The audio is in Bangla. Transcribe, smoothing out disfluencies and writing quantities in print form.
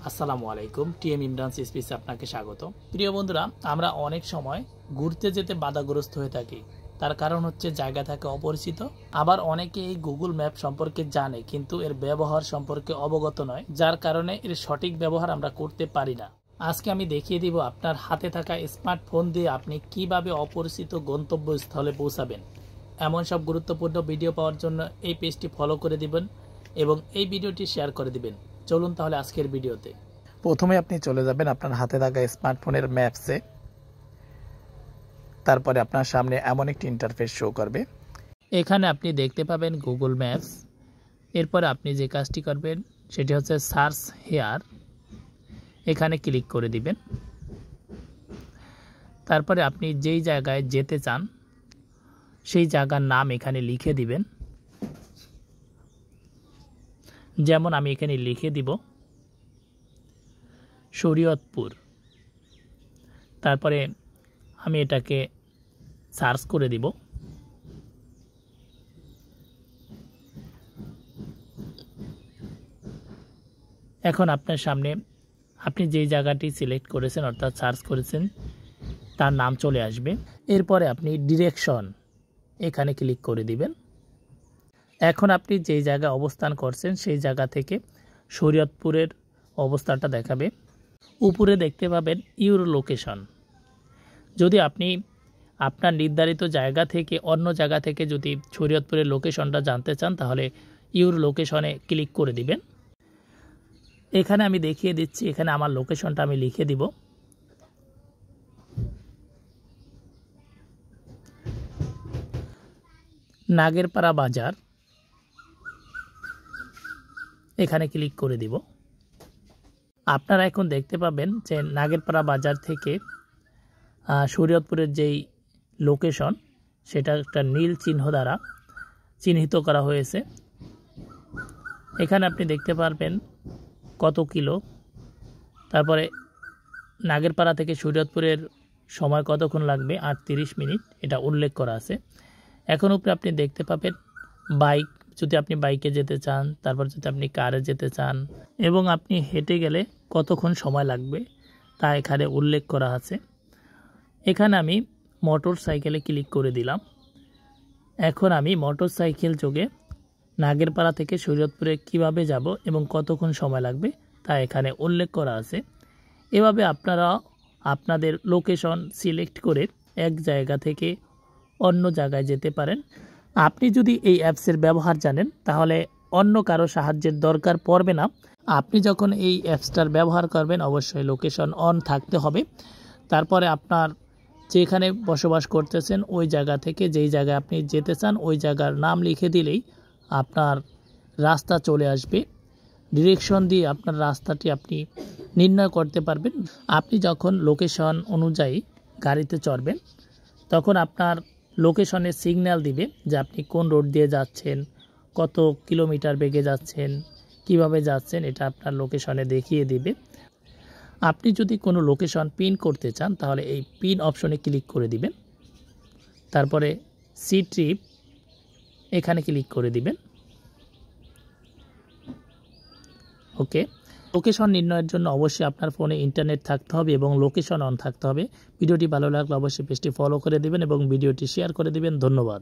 আসসালামু আলাইকুম, টিএম ইমরান স্পেসে আপনাকে স্বাগত। প্রিয় বন্ধুরা, আমরা অনেক সময় ঘুরতে যেতে বাধাগ্রস্ত হয়ে থাকি। তার কারণ হচ্ছে জায়গা থাকে অপরিচিত। আবার অনেকে এই গুগল ম্যাপ সম্পর্কে জানে কিন্তু এর ব্যবহার সম্পর্কে অবগত নয়, যার কারণে এর সঠিক ব্যবহার আমরা করতে পারি না। আজকে আমি দেখিয়ে দিব আপনার হাতে থাকা স্মার্টফোন দিয়ে আপনি কিভাবে অপরিচিত গন্তব্যস্থলে পৌঁছাবেন। এমন সব গুরুত্বপূর্ণ ভিডিও পাওয়ার জন্য এই পেজটি ফলো করে দিবেন এবং এই ভিডিওটি শেয়ার করে দিবেন। চলুন তাহলে আজকের ভিডিওতে। প্রথমে আপনি চলে যাবেন আপনার হাতে থাকা স্মার্টফোনের ম্যাপসে। তারপরে আপনার সামনে এমন একটি ইন্টারফেস শো করবে। এখানে আপনি দেখতে পাবেন গুগল ম্যাপস। এরপরে আপনি যে কাজটি করবেন সেটি হচ্ছে সার্চ হেয়ার, এখানে ক্লিক করে দিবেন। তারপরে আপনি যেই জায়গায় যেতে চান সেই জায়গার নাম এখানে লিখে দিবেন। যেমন আমি এখানে লিখে দিব শরীয়তপুর। তারপরে আমি এটাকে সার্চ করে দিব। এখন আপনার সামনে আপনি যেই জায়গাটি সিলেক্ট করেছেন অর্থাৎ সার্চ করেছেন তার নাম চলে আসবে। এরপরে আপনি ডিরেকশন এখানে ক্লিক করে দিবেন। এখন আপনি যেই জায়গায় অবস্থান করছেন সেই জায়গা থেকে শরীয়তপুরের অবস্থানটা দেখাবে। উপরে দেখতে পাবেন ইউর লোকেশন। যদি আপনি আপনার নির্ধারিত জায়গা থেকে অন্য জায়গা থেকে যদি শরীয়তপুরের লোকেশনটা জানতে চান তাহলে ইউর লোকেশনে ক্লিক করে দিবেন। এখানে আমি দেখিয়ে দিচ্ছি, এখানে আমার লোকেশনটা আমি লিখে দিব। নাগেরপাড়া বাজার, এখানে ক্লিক করে দিব। আপনারা এখন দেখতে পাবেন যে নাগেরপাড়া বাজার থেকে শরীয়তপুরের যেই লোকেশন সেটা একটা নীল চিহ্ন দ্বারা চিহ্নিত করা হয়েছে। এখানে আপনি দেখতে পারবেন কত কিলো, তারপরে নাগেরপাড়া থেকে শরীয়তপুরের সময় কতক্ষণ লাগবে 38 মিনিট, এটা উল্লেখ করা আছে। এখন উপরে আপনি দেখতে পাবেন বাইক, যদি আপনি বাইকে যেতে চান, তারপর যদি আপনি কারে যেতে চান এবং আপনি হেঁটে গেলে কতক্ষণ সময় লাগবে তা এখানে উল্লেখ করা আছে। এখানে আমি মোটর সাইকেলে ক্লিক করে দিলাম। এখন আমি মোটর সাইকেল যোগে নাগেরপাড়া থেকে শরীয়তপুরে কিভাবে যাব এবং কতক্ষণ সময় লাগবে তা এখানে উল্লেখ করা আছে। এভাবে আপনারা আপনাদের লোকেশন সিলেক্ট করে এক জায়গা থেকে অন্য জায়গায় যেতে পারেন। আপনি যদি এই অ্যাপসের ব্যবহার জানেন তাহলে অন্য কারো সাহায্যের দরকার পড়বে না। আপনি যখন এই অ্যাপসটার ব্যবহার করবেন অবশ্যই লোকেশন অন থাকতে হবে। তারপরে আপনার যেখানে বসবাস করতেছেন ওই জায়গা থেকে যেই জায়গায় আপনি যেতে চান ওই জায়গার নাম লিখে দিলেই আপনার রাস্তা চলে আসবে। ডিরেকশন দিয়ে আপনার রাস্তাটি আপনি নির্ণয় করতে পারবেন। আপনি যখন লোকেশন অনুযায়ী গাড়িতে চড়বেন তখন আপনার লোকেশনের সিগন্যাল দিবে যে আপনি কোন রোড দিয়ে যাচ্ছেন, কত কিলোমিটার বেগে যাচ্ছেন, কিভাবে যাচ্ছেন, এটা আপনার লোকেশনে দেখিয়ে দিবে। আপনি যদি কোনো লোকেশন পিন করতে চান তাহলে এই পিন অপশনে ক্লিক করে দিবেন। তারপরে সি ট্রিপ এখানে ক্লিক করে দিবেন। ওকে, লোকেশন নির্ণয়ের জন্য অবশ্যই আপনার ফোনে ইন্টারনেট থাকতে হবে এবং লোকেশন অন থাকতে হবে। ভিডিওটি ভালো লাগলে অবশ্যই পেজটি ফলো করে দিবেন এবং ভিডিওটি শেয়ার করে দিবেন। ধন্যবাদ।